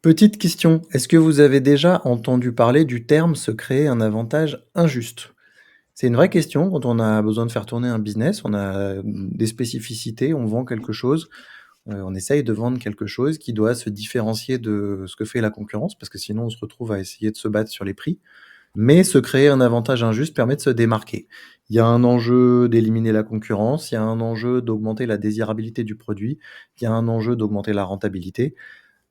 Petite question, est-ce que vous avez déjà entendu parler du terme «se créer un avantage injuste»? C'est une vraie question quand on a besoin de faire tourner un business, on a, des spécificités, on vend quelque chose, on essaye de vendre quelque chose qui doit se différencier de ce que fait la concurrence, parce que sinon on se retrouve à essayer de se battre sur les prix. Mais se créer un avantage injuste permet de se démarquer. Il y a un enjeu d'éliminer la concurrence, il y a un enjeu d'augmenter la désirabilité du produit, il y a un enjeu d'augmenter la rentabilité.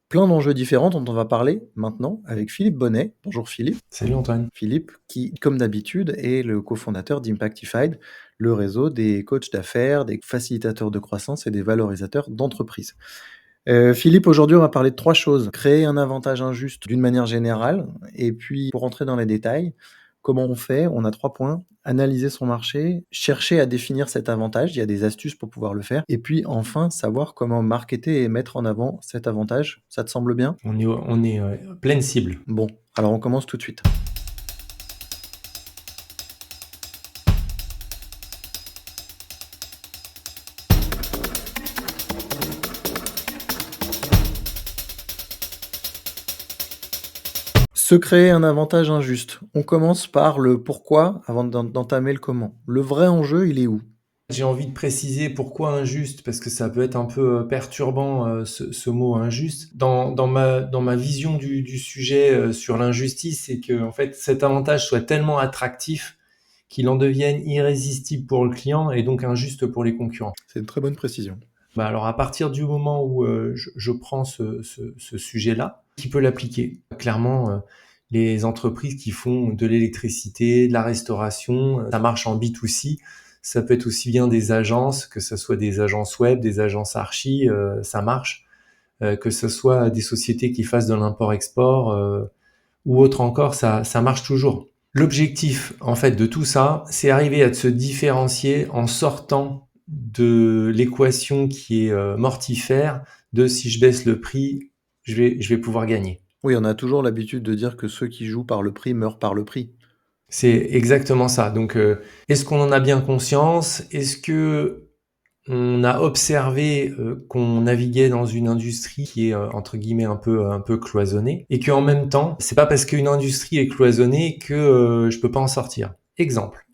Plein d'enjeux différents dont on va parler maintenant avec Philippe Bonnet. Bonjour Philippe. Salut Antoine. Philippe qui, comme d'habitude, est le cofondateur d'Impactified, le réseau des coachs d'affaires, des facilitateurs de croissance et des valorisateurs d'entreprise. Philippe, aujourd'hui, on va parler de 3 choses. Créer un avantage injuste d'une manière générale et puis pour rentrer dans les détails, comment on fait? On a 3 points: analyser son marché, chercher à définir cet avantage, il y a des astuces pour pouvoir le faire et puis enfin savoir comment marketer et mettre en avant cet avantage. Ça te semble bien? On est pleine cible. Bon, alors on commence tout de suite. Se créer un avantage injuste. On commence par le pourquoi avant d'entamer le comment. Le vrai enjeu, il est où? J'ai envie de préciser pourquoi injuste, parce que ça peut être un peu perturbant ce mot injuste. Dans ma vision du sujet sur l'injustice, c'est que en fait cet avantage soit tellement attractif qu'il en devienne irrésistible pour le client et donc injuste pour les concurrents. C'est une très bonne précision. Bah alors à partir du moment où je prends ce sujet-là, qui peut l'appliquer? Clairement, les entreprises qui font de l'électricité, de la restauration, ça marche en B2C. Ça peut être aussi bien des agences, que ce soit des agences web, des agences archi, ça marche. Que ce soit des sociétés qui fassent de l'import-export ou autre encore, ça marche toujours. L'objectif, en fait, de tout ça, c'est arriver à se différencier en sortant de l'équation qui est mortifère de si je baisse le prix, je vais pouvoir gagner. Oui, on a toujours l'habitude de dire que ceux qui jouent par le prix meurent par le prix. C'est exactement ça. Donc, est-ce qu'on en a bien conscience? Est-ce que on a observé qu'on naviguait dans une industrie qui est entre guillemets un peu cloisonnée et qu'en même temps, c'est pas parce qu'une industrie est cloisonnée que je peux pas en sortir. Exemple.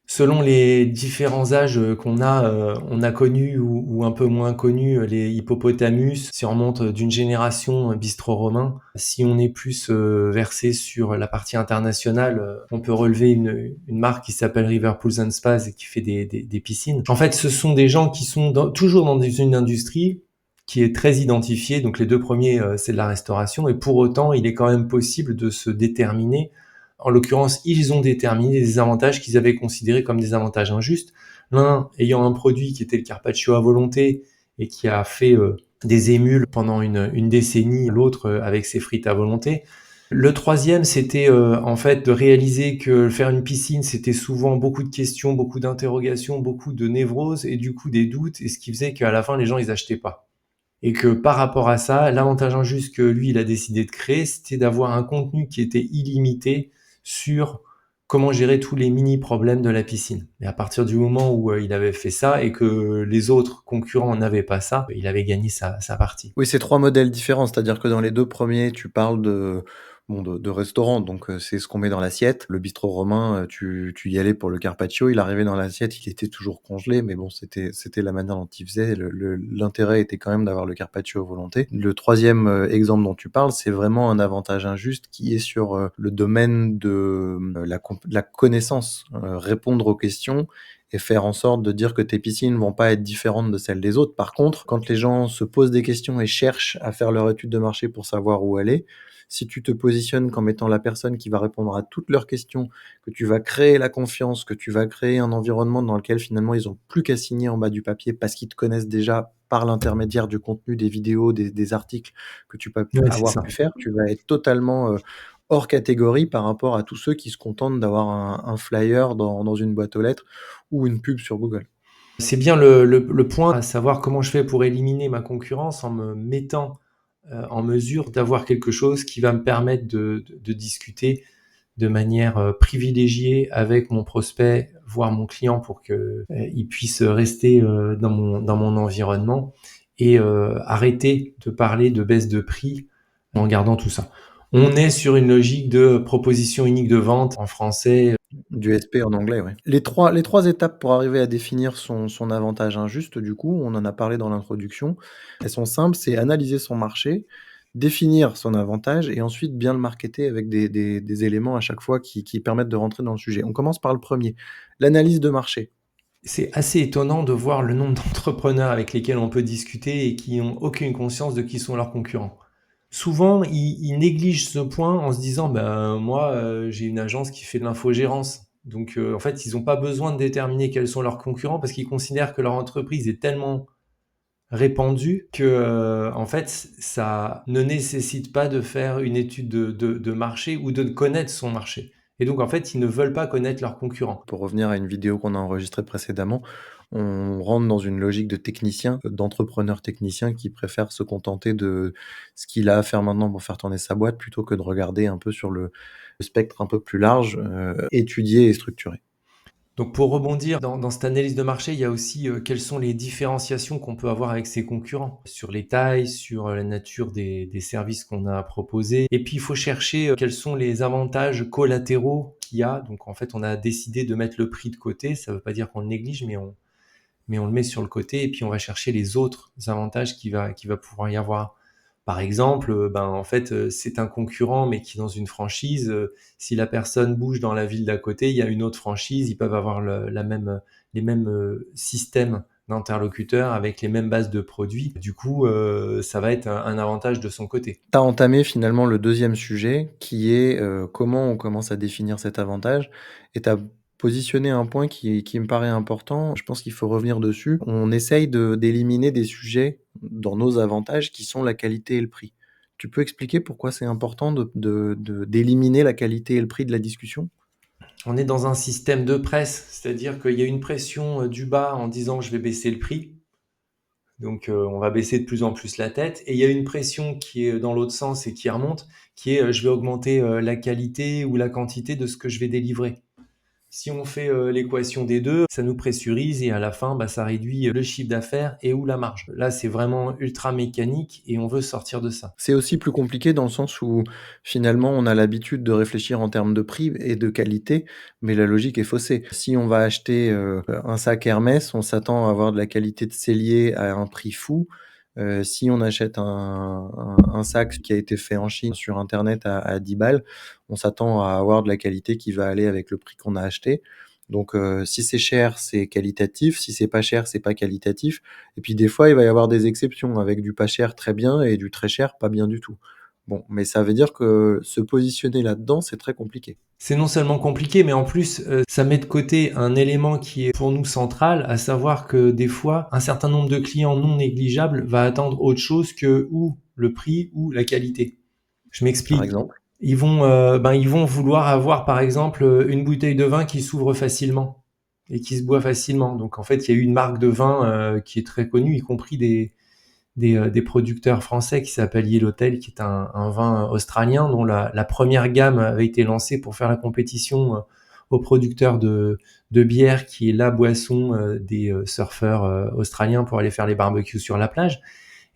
Selon les différents âges on a connu ou un peu moins connu les hippopotamus. Si on remonte d'une génération bistrot-romain, si on est plus versé sur la partie internationale, on peut relever une marque qui s'appelle River Pools and Spas et qui fait des piscines. En fait, ce sont des gens qui sont toujours dans une industrie qui est très identifiée. Donc les deux premiers, c'est de la restauration. Et pour autant, il est quand même possible de se déterminer. En l'occurrence, ils ont déterminé des avantages qu'ils avaient considérés comme des avantages injustes. L'un ayant un produit qui était le carpaccio à volonté et qui a fait des émules pendant une décennie, l'autre avec ses frites à volonté. Le troisième, c'était en fait de réaliser que faire une piscine, c'était souvent beaucoup de questions, beaucoup d'interrogations, beaucoup de névroses et du coup des doutes, et ce qui faisait qu'à la fin, les gens, ils achetaient pas. Et que par rapport à ça, l'avantage injuste que lui, il a décidé de créer, c'était d'avoir un contenu qui était illimité sur comment gérer tous les mini-problèmes de la piscine. Et à partir du moment où il avait fait ça et que les autres concurrents n'avaient pas ça, il avait gagné sa partie. Oui, c'est 3 modèles différents, c'est-à-dire que dans les 2 premiers, tu parles de bon, de restaurant, donc c'est ce qu'on met dans l'assiette. Le bistrot romain, tu y allais pour le carpaccio, il arrivait dans l'assiette, il était toujours congelé, mais bon, c'était la manière dont il faisait. L'intérêt était quand même d'avoir le carpaccio à volonté. Le troisième exemple dont tu parles, c'est vraiment un avantage injuste qui est sur, le domaine de, la connaissance, répondre aux questions et faire en sorte de dire que tes piscines vont pas être différentes de celles des autres. Par contre, quand les gens se posent des questions et cherchent à faire leur étude de marché pour savoir où aller, si tu te positionnes comme étant la personne qui va répondre à toutes leurs questions, que tu vas créer la confiance, que tu vas créer un environnement dans lequel finalement ils ont plus qu'à signer en bas du papier parce qu'ils te connaissent déjà par l'intermédiaire du contenu, des vidéos, des articles que tu peux Ouais, c'est avoir ça. pu faire, tu vas être totalement hors catégorie par rapport à tous ceux qui se contentent d'avoir un flyer dans une boîte aux lettres ou une pub sur Google. C'est bien le point, à savoir comment je fais pour éliminer ma concurrence en me mettant en mesure d'avoir quelque chose qui va me permettre de discuter de manière privilégiée avec mon prospect, voire mon client, pour que il puisse rester dans mon environnement et arrêter de parler de baisse de prix en gardant tout ça. On est sur une logique de proposition unique de vente en français. Du SP en anglais, ouais. Les trois étapes pour arriver à définir son avantage injuste, du coup, on en a parlé dans l'introduction. Elles sont simples, c'est analyser son marché, définir son avantage et ensuite bien le marketer avec des éléments à chaque fois qui permettent de rentrer dans le sujet. On commence par le premier, l'analyse de marché. C'est assez étonnant de voir le nombre d'entrepreneurs avec lesquels on peut discuter et qui n'ont aucune conscience de qui sont leurs concurrents. Souvent, ils négligent ce point en se disant, ben moi, j'ai une agence qui fait de l'infogérance. Donc, en fait, ils n'ont pas besoin de déterminer quels sont leurs concurrents parce qu'ils considèrent que leur entreprise est tellement répandue que, en fait, ça ne nécessite pas de faire une étude de marché ou de connaître son marché. Et donc, en fait, ils ne veulent pas connaître leurs concurrents. Pour revenir à une vidéo qu'on a enregistrée précédemment, on rentre dans une logique de technicien, d'entrepreneur technicien qui préfère se contenter de ce qu'il a à faire maintenant pour faire tourner sa boîte, plutôt que de regarder un peu sur le spectre un peu plus large, étudier et structurer. Donc pour rebondir dans cette analyse de marché, il y a aussi, quelles sont les différenciations qu'on peut avoir avec ses concurrents? Sur les tailles, sur, la nature des services qu'on a à proposer et puis il faut chercher, quels sont les avantages collatéraux qu'il y a. Donc en fait, on a décidé de mettre le prix de côté. Ça ne veut pas dire qu'on le néglige, mais on le met sur le côté et puis on va chercher les autres avantages qu'il va pouvoir y avoir. Par exemple, ben, en fait, c'est un concurrent, mais qui est dans une franchise. Si la personne bouge dans la ville d'à côté, il y a une autre franchise. Ils peuvent avoir les mêmes systèmes d'interlocuteurs avec les mêmes bases de produits. Du coup, ça va être un avantage de son côté. Tu as entamé finalement le deuxième sujet qui est, comment on commence à définir cet avantage et tu as positionné un point qui me paraît important. Je pense qu'il faut revenir dessus. On essaye d'éliminer des sujets dans nos avantages qui sont la qualité et le prix. Tu peux expliquer pourquoi c'est important d'éliminer la qualité et le prix de la discussion? On est dans un système de presse, c'est-à-dire qu'il y a une pression du bas en disant je vais baisser le prix. Donc, on va baisser de plus en plus la tête et il y a une pression qui est dans l'autre sens et qui remonte, qui est, je vais augmenter, la qualité ou la quantité de ce que je vais délivrer. Si on fait, l'équation des 2, ça nous pressurise et à la fin, bah, ça réduit, le chiffre d'affaires et ou la marge. Là, c'est vraiment ultra mécanique et on veut sortir de ça. C'est aussi plus compliqué dans le sens où, finalement, on a l'habitude de réfléchir en termes de prix et de qualité, mais la logique est faussée. Si on va acheter, un sac Hermès, on s'attend à avoir de la qualité de sellier à un prix fou. Si on achète un sac qui a été fait en Chine sur internet à 10 balles, on s'attend à avoir de la qualité qui va aller avec le prix qu'on a acheté. Donc, si c'est cher, c'est qualitatif, si c'est pas cher, c'est pas qualitatif et puis des fois, il va y avoir des exceptions avec du pas cher très bien et du très cher pas bien du tout. Bon, mais ça veut dire que se positionner là-dedans, c'est très compliqué. C'est non seulement compliqué, mais en plus, ça met de côté un élément qui est pour nous central, à savoir que des fois, un certain nombre de clients non négligeables va attendre autre chose que ou le prix ou la qualité. Je Par m'explique. exemple, Ils vont vouloir avoir, par exemple, une bouteille de vin qui s'ouvre facilement et qui se boit facilement. Donc en fait, il y a eu une marque de vin, qui est très connue, y compris des producteurs français qui s'appelle Yellowtail, qui est un vin australien dont la première gamme avait été lancée pour faire la compétition aux producteurs de bière, qui est la boisson des surfeurs australiens pour aller faire les barbecues sur la plage.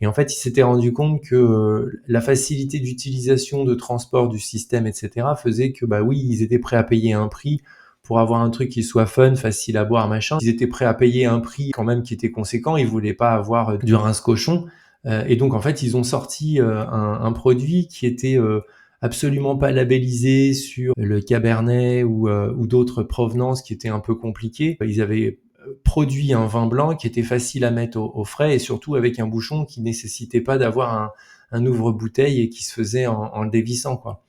Et en fait, ils s'étaient rendu compte que la facilité d'utilisation, de transport du système, etc., faisait que, bah oui, ils étaient prêts à payer un prix pour avoir un truc qui soit fun, facile à boire, machin. Ils étaient prêts à payer un prix quand même qui était conséquent. Ils voulaient pas avoir du rince-cochon. Et donc, en fait, ils ont sorti un produit qui était absolument pas labellisé sur le Cabernet ou d'autres provenances qui étaient un peu compliquées. Ils avaient produit un vin blanc qui était facile à mettre au frais et surtout avec un bouchon qui nécessitait pas d'avoir un ouvre-bouteille et qui se faisait en le dévissant, quoi.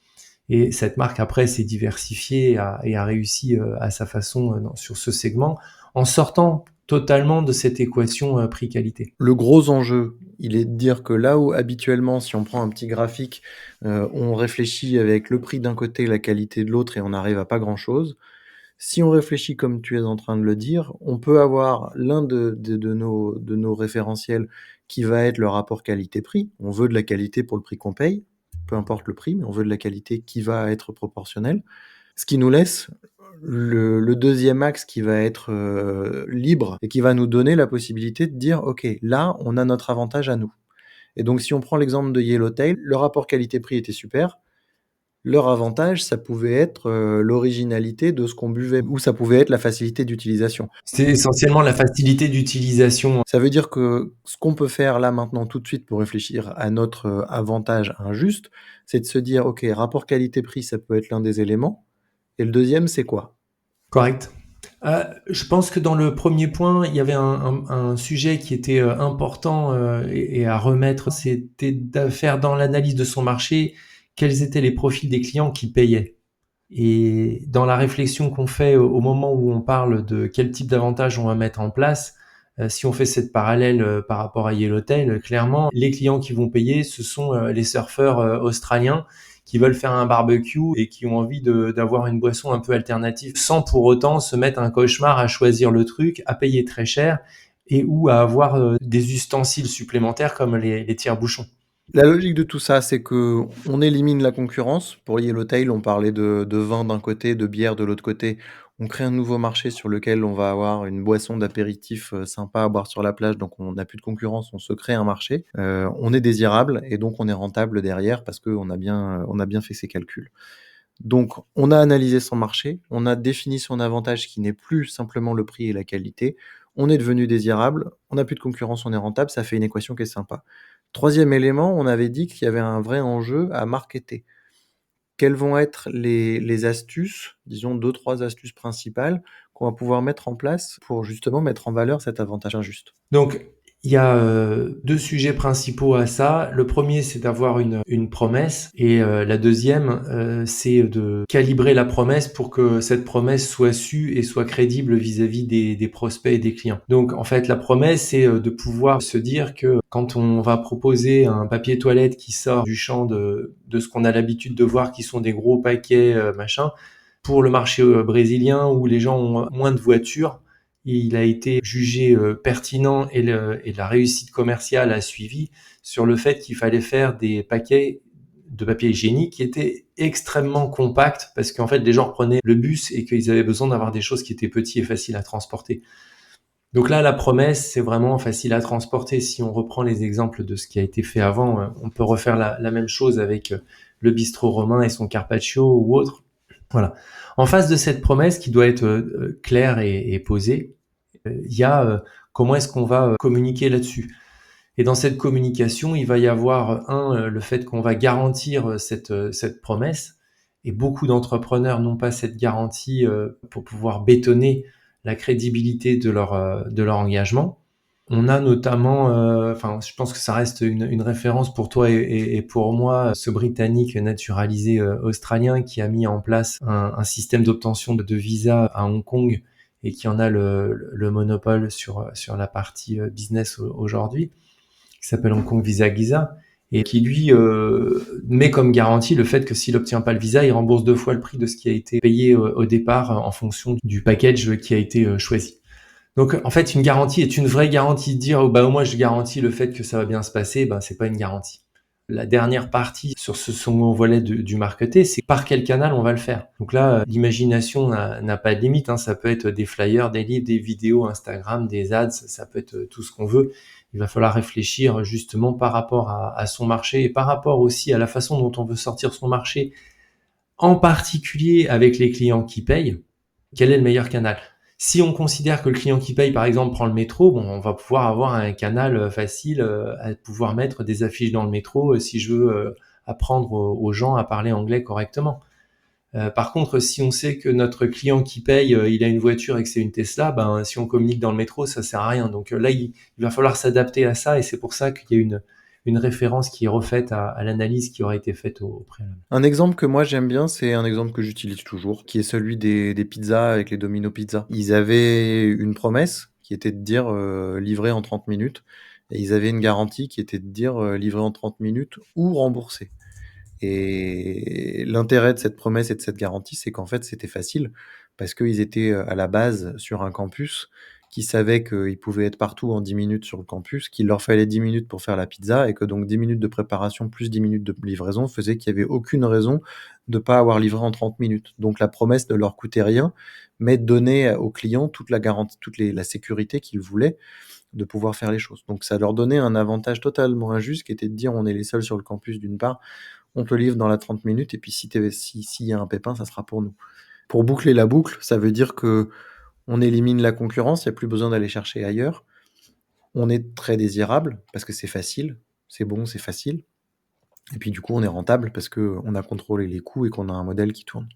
Et cette marque, après, s'est diversifiée et a réussi à sa façon sur ce segment en sortant totalement de cette équation prix-qualité. le gros enjeu, il est de dire que là où habituellement, si on prend un petit graphique, on réfléchit avec le prix d'un côté, la qualité de l'autre et on n'arrive à pas grand-chose. Si on réfléchit comme tu es en train de le dire, on peut avoir l'un de nos référentiels qui va être le rapport qualité-prix. On veut de la qualité pour le prix qu'on paye, peu importe le prix, mais on veut de la qualité qui va être proportionnelle. Ce qui nous laisse le deuxième axe qui va être, libre et qui va nous donner la possibilité de dire: «OK, là, on a notre avantage à nous» Et donc si on prend l'exemple de Yellowtail, le rapport qualité-prix était super. Leur avantage, ça pouvait être, l'originalité de ce qu'on buvait ou ça pouvait être la facilité d'utilisation. C'est essentiellement la facilité d'utilisation. Ça veut dire que ce qu'on peut faire là, maintenant, tout de suite pour réfléchir à notre, avantage injuste, c'est de se dire: «OK, rapport qualité-prix, ça peut être l'un des éléments et le deuxième, c'est quoi?» Correct. Je pense que dans le premier point, il y avait un sujet qui était important et à remettre, c'était de faire dans l'analyse de son marché quels étaient les profils des clients qui payaient. Et dans la réflexion qu'on fait au moment où on parle de quel type d'avantage on va mettre en place, si on fait cette parallèle par rapport à Yellowtail, clairement, les clients qui vont payer, ce sont les surfeurs australiens qui veulent faire un barbecue et qui ont envie d'avoir une boisson un peu alternative sans pour autant se mettre un cauchemar à choisir le truc, à payer très cher et ou à avoir des ustensiles supplémentaires comme les tire-bouchons. La logique de tout ça, c'est qu'on élimine la concurrence. Pour Yellowtail, on parlait de vin d'un côté, de bière de l'autre côté. On crée un nouveau marché sur lequel on va avoir une boisson d'apéritif, sympa à boire sur la plage, donc on n'a plus de concurrence, on se crée un marché. On est désirable et donc on est rentable derrière parce qu'on a bien fait ses calculs. Donc on a analysé son marché, on a défini son avantage qui n'est plus simplement le prix et la qualité. On est devenu désirable, on n'a plus de concurrence, on est rentable, ça fait une équation qui est sympa. Troisième élément, on avait dit qu'il y avait un vrai enjeu à marketer. Quelles vont être les astuces, disons deux trois astuces principales qu'on va pouvoir mettre en place pour justement mettre en valeur cet avantage injuste? Donc, il y a 2 sujets principaux à ça. Le premier, c'est d'avoir une promesse et la deuxième, c'est de calibrer la promesse pour que cette promesse soit sue et soit crédible vis-à-vis des prospects et des clients. Donc, en fait, la promesse, c'est de pouvoir se dire que quand on va proposer un papier toilette qui sort du champ de ce qu'on a l'habitude de voir qui sont des gros paquets, machin, pour le marché brésilien où les gens ont moins de voitures, il a été jugé pertinent et la réussite commerciale a suivi sur le fait qu'il fallait faire des paquets de papier hygiénique qui étaient extrêmement compacts parce qu'en fait les gens prenaient le bus et qu'ils avaient besoin d'avoir des choses qui étaient petites et faciles à transporter. Donc là, la promesse, c'est vraiment facile à transporter. Si on reprend les exemples de ce qui a été fait avant, on peut refaire la même chose avec le bistrot romain et son carpaccio ou autre. Voilà. En face de cette promesse qui doit être claire et posée, il y a comment est-ce qu'on va communiquer là-dessus. Et dans cette communication, il va y avoir le fait qu'on va garantir cette promesse. Et beaucoup d'entrepreneurs n'ont pas cette garantie pour pouvoir bétonner la crédibilité de leur engagement. On a notamment, enfin, je pense que ça reste une référence pour toi et pour moi, ce Britannique naturalisé australien qui a mis en place un système d'obtention de visa à Hong Kong et qui en a le monopole sur la partie business aujourd'hui, qui s'appelle Hong Kong Visa Giza, et qui lui met comme garantie le fait que s'il obtient pas le visa, il rembourse 2 fois le prix de ce qui a été payé au départ en fonction du package qui a été choisi. Donc en fait, une garantie est une vraie garantie. De dire bah moi je garantis le fait que ça va bien se passer, ben c'est pas une garantie. La dernière partie sur ce second volet du marketer, c'est par quel canal on va le faire. Donc là, l'imagination n'a pas de limite. Hein. Ça peut être des flyers, des livres, des vidéos Instagram, des ads, ça peut être tout ce qu'on veut. Il va falloir réfléchir justement par rapport à son marché et par rapport aussi à la façon dont on veut sortir son marché, en particulier avec les clients qui payent. Quel est le meilleur canal? Si on considère que le client qui paye, par exemple, prend le métro, bon, on va pouvoir avoir un canal facile à pouvoir mettre des affiches dans le métro si je veux apprendre aux gens à parler anglais correctement. Par contre, si on sait que notre client qui paye, il a une voiture et que c'est une Tesla, ben si on communique dans le métro, ça sert à rien. Donc là, il va falloir s'adapter à ça et c'est pour ça qu'il y a une référence qui est refaite à l'analyse qui aurait été faite au préalable. Un exemple que moi j'aime bien, c'est un exemple que j'utilise toujours, qui est celui des pizzas avec les Domino Pizza. Ils avaient une promesse qui était de dire, livré en 30 minutes et ils avaient une garantie qui était de dire, livré en 30 minutes ou remboursé. Et l'intérêt de cette promesse et de cette garantie, c'est qu'en fait, c'était facile parce qu'ils étaient, à la base sur un campus qui savaient qu'ils pouvaient être partout en 10 minutes sur le campus, qu'il leur fallait 10 minutes pour faire la pizza et que donc 10 minutes de préparation plus 10 minutes de livraison faisait qu'il y avait aucune raison de pas avoir livré en 30 minutes. Donc la promesse ne leur coûtait rien, mais donnait aux clients toute la garantie, la sécurité qu'ils voulaient de pouvoir faire les choses. Donc ça leur donnait un avantage totalement injuste qui était de dire on est les seuls sur le campus d'une part, on te livre dans la 30 minutes et puis s'il y a un pépin, ça sera pour nous. Pour boucler la boucle, ça veut dire que on élimine la concurrence, il n'y a plus besoin d'aller chercher ailleurs. On est très désirable parce que c'est facile, c'est bon, c'est facile. Et puis du coup, on est rentable parce qu'on a contrôlé les coûts et qu'on a un modèle qui tourne.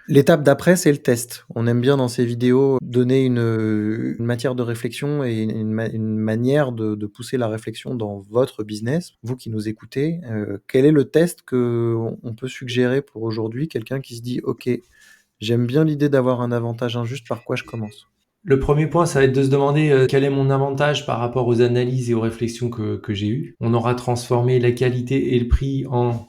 L'étape d'après, c'est le test. On aime bien dans ces vidéos donner une matière de réflexion et une manière de pousser la réflexion dans votre business. Vous qui nous écoutez, quel est le test qu'on peut suggérer pour aujourd'hui? Quelqu'un qui se dit « Ok, j'aime bien l'idée d'avoir un avantage injuste, par quoi je commence ?» Le premier point, ça va être de se demander quel est mon avantage par rapport aux analyses et aux réflexions que j'ai eues. On aura transformé la qualité et le prix en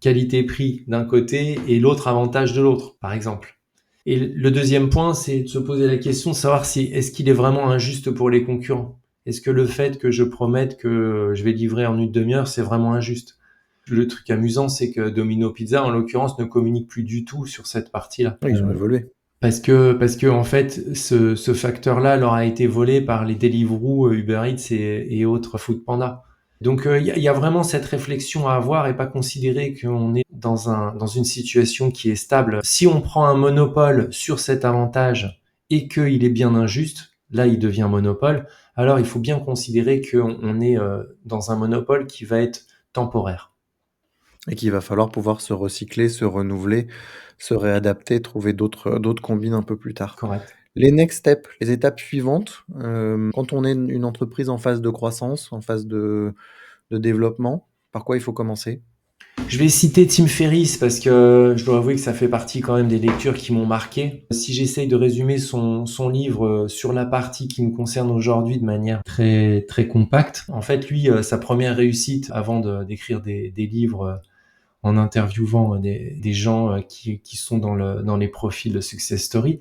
qualité-prix d'un côté et l'autre avantage de l'autre, par exemple. Et le deuxième point, c'est de se poser la question de savoir si est-ce qu'il est vraiment injuste pour les concurrents. Est-ce que le fait que je promette que je vais livrer en une demi-heure, c'est vraiment injuste? Le truc amusant, c'est que Domino Pizza, en l'occurrence, ne communique plus du tout sur cette partie-là. Ils ont évolué. Parce que en fait, ce facteur-là leur a été volé par les Deliveroo, Uber Eats et autres Foodpanda. Donc il y a vraiment cette réflexion à avoir et pas considérer qu'on est dans une situation qui est stable. Si on prend un monopole sur cet avantage et qu'il est bien injuste, là il devient monopole, alors il faut bien considérer qu'on est dans un monopole qui va être temporaire. Et qu'il va falloir pouvoir se recycler, se renouveler, se réadapter, trouver d'autres combines un peu plus tard. Correct. Les next steps, les étapes suivantes, quand on est une entreprise en phase de croissance, en phase de développement, par quoi il faut commencer? Je vais citer Tim Ferriss parce que je dois avouer que ça fait partie quand même des lectures qui m'ont marqué. Si j'essaye de résumer son livre sur la partie qui nous concerne aujourd'hui de manière très très compacte, en fait lui sa première réussite avant d'écrire des livres en interviewant des gens qui sont dans les profils de success story,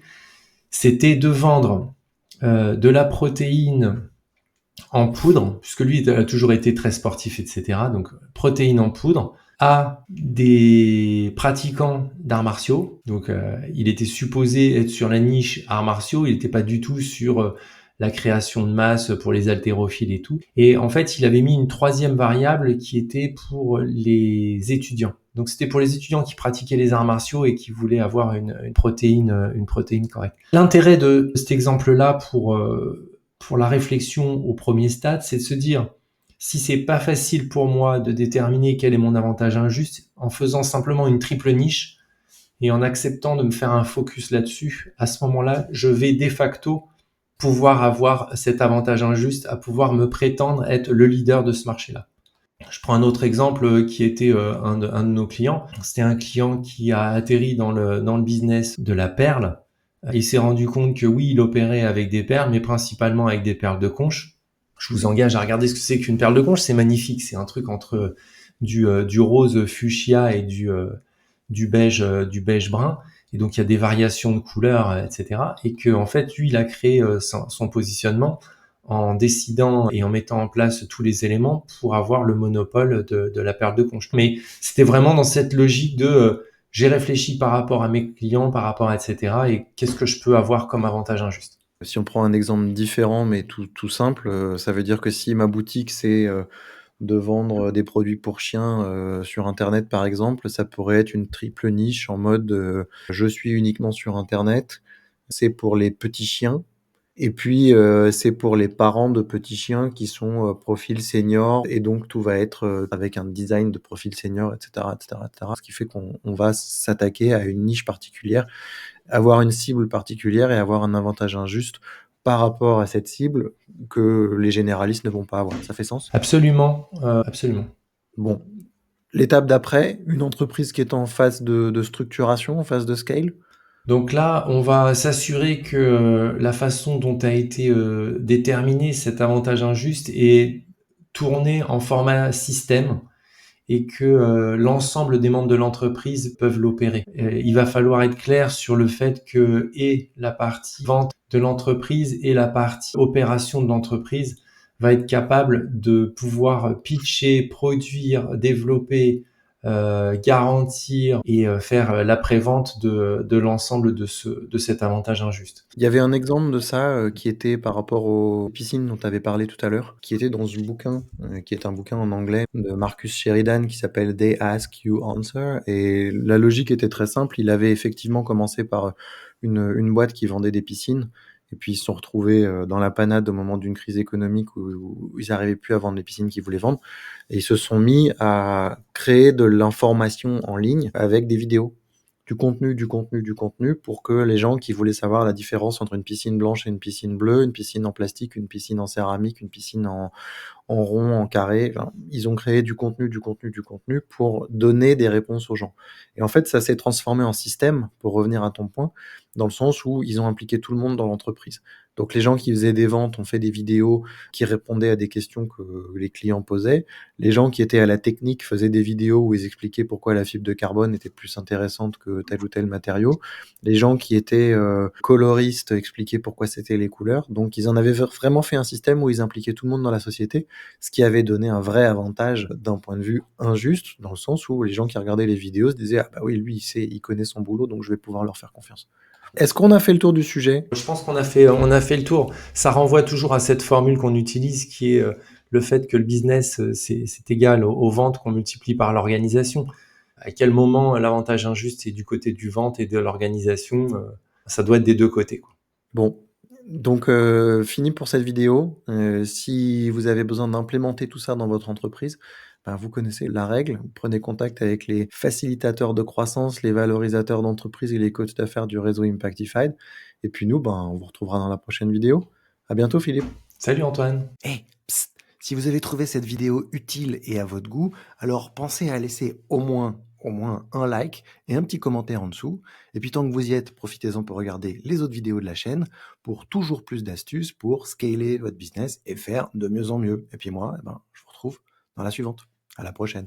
c'était de vendre de la protéine en poudre, puisque lui il a toujours été très sportif, etc. Donc protéine en poudre à des pratiquants d'arts martiaux. Donc il était supposé être sur la niche arts martiaux, il n'était pas du tout sur la création de masse pour les haltérophiles et tout. Et en fait, il avait mis une troisième variable qui était pour les étudiants. Donc c'était pour les étudiants qui pratiquaient les arts martiaux et qui voulaient avoir une protéine correcte. L'intérêt de cet exemple-là pour la réflexion au premier stade, c'est de se dire si c'est pas facile pour moi de déterminer quel est mon avantage injuste, en faisant simplement une triple niche et en acceptant de me faire un focus là-dessus, à ce moment-là, je vais de facto pouvoir avoir cet avantage injuste, à pouvoir me prétendre être le leader de ce marché-là. Je prends un autre exemple qui était un de nos clients. C'était un client qui a atterri dans le business de la perle. Il s'est rendu compte que oui, il opérait avec des perles, mais principalement avec des perles de conche. Je vous engage à regarder ce que c'est qu'une perle de conche. C'est magnifique. C'est un truc entre du rose fuchsia et du beige brun. Et donc, il y a des variations de couleurs, etc. Et que, en fait, lui, il a créé son positionnement en décidant et en mettant en place tous les éléments pour avoir le monopole de la perle de conche. Mais c'était vraiment dans cette logique de j'ai réfléchi par rapport à mes clients, par rapport à etc. Et qu'est-ce que je peux avoir comme avantage injuste. Si on prend un exemple différent, mais tout simple, ça veut dire que si ma boutique, c'est de vendre des produits pour chiens sur Internet, par exemple, ça pourrait être une triple niche en mode je suis uniquement sur Internet, c'est pour les petits chiens. Et puis, c'est pour les parents de petits chiens qui sont profil senior et donc tout va être avec un design de profil senior, et cetera, et cetera, et cetera. Ce qui fait qu'on va s'attaquer à une niche particulière, avoir une cible particulière et avoir un avantage injuste par rapport à cette cible que les généralistes ne vont pas avoir. Ça fait sens? Absolument, absolument. Bon. L'étape d'après, une entreprise qui est en phase de structuration, en phase de scale? Donc là, on va s'assurer que la façon dont a été déterminé cet avantage injuste est tourné en format système et que l'ensemble des membres de l'entreprise peuvent l'opérer. Il va falloir être clair sur le fait que et la partie vente de l'entreprise et la partie opération de l'entreprise va être capable de pouvoir pitcher, produire, développer, garantir et faire l'après-vente de l'ensemble de cet avantage injuste. Il y avait un exemple de ça, qui était par rapport aux piscines dont tu avais parlé tout à l'heure, qui était dans un bouquin, qui est un bouquin en anglais de Marcus Sheridan qui s'appelle They Ask You Answer, et la logique était très simple. Il avait effectivement commencé par une boîte qui vendait des piscines, et puis ils se sont retrouvés, dans la panade au moment d'une crise économique où ils arrivaient plus à vendre les piscines qu'ils voulaient vendre, et ils se sont mis à créer de l'information en ligne avec des vidéos. Du contenu, du contenu, du contenu, pour que les gens qui voulaient savoir la différence entre une piscine blanche et une piscine bleue, une piscine en plastique, une piscine en céramique, une piscine en rond, en carré, enfin, ils ont créé du contenu, du contenu, du contenu pour donner des réponses aux gens. Et en fait, ça s'est transformé en système, pour revenir à ton point, dans le sens où ils ont impliqué tout le monde dans l'entreprise. Donc les gens qui faisaient des ventes ont fait des vidéos qui répondaient à des questions que les clients posaient. Les gens qui étaient à la technique faisaient des vidéos où ils expliquaient pourquoi la fibre de carbone était plus intéressante que tel ou tel matériau. Les gens qui étaient coloristes expliquaient pourquoi c'était les couleurs. Donc ils en avaient vraiment fait un système où ils impliquaient tout le monde dans la société, ce qui avait donné un vrai avantage d'un point de vue injuste, dans le sens où les gens qui regardaient les vidéos se disaient ah bah oui, lui il connaît son boulot, donc je vais pouvoir leur faire confiance. Est-ce qu'on a fait le tour du sujet? Je pense on a fait le tour. Ça renvoie toujours à cette formule qu'on utilise qui est le fait que le business, c'est égal aux ventes qu'on multiplie par l'organisation. À quel moment l'avantage injuste est du côté du vente et de l'organisation? Ça doit être des deux côtés, quoi. Bon, donc fini pour cette vidéo. Si vous avez besoin d'implémenter tout ça dans votre entreprise, ben, vous connaissez la règle. Vous prenez contact avec les facilitateurs de croissance, les valorisateurs d'entreprise et les coachs d'affaires du réseau Impactified. Et puis nous, ben, on vous retrouvera dans la prochaine vidéo. À bientôt, Philippe. Salut Antoine. Hey, psst, si vous avez trouvé cette vidéo utile et à votre goût, alors pensez à laisser au moins un like et un petit commentaire en dessous. Et puis tant que vous y êtes, profitez-en pour regarder les autres vidéos de la chaîne pour toujours plus d'astuces pour scaler votre business et faire de mieux en mieux. Et puis moi, eh ben, je vous retrouve dans la suivante. À la prochaine.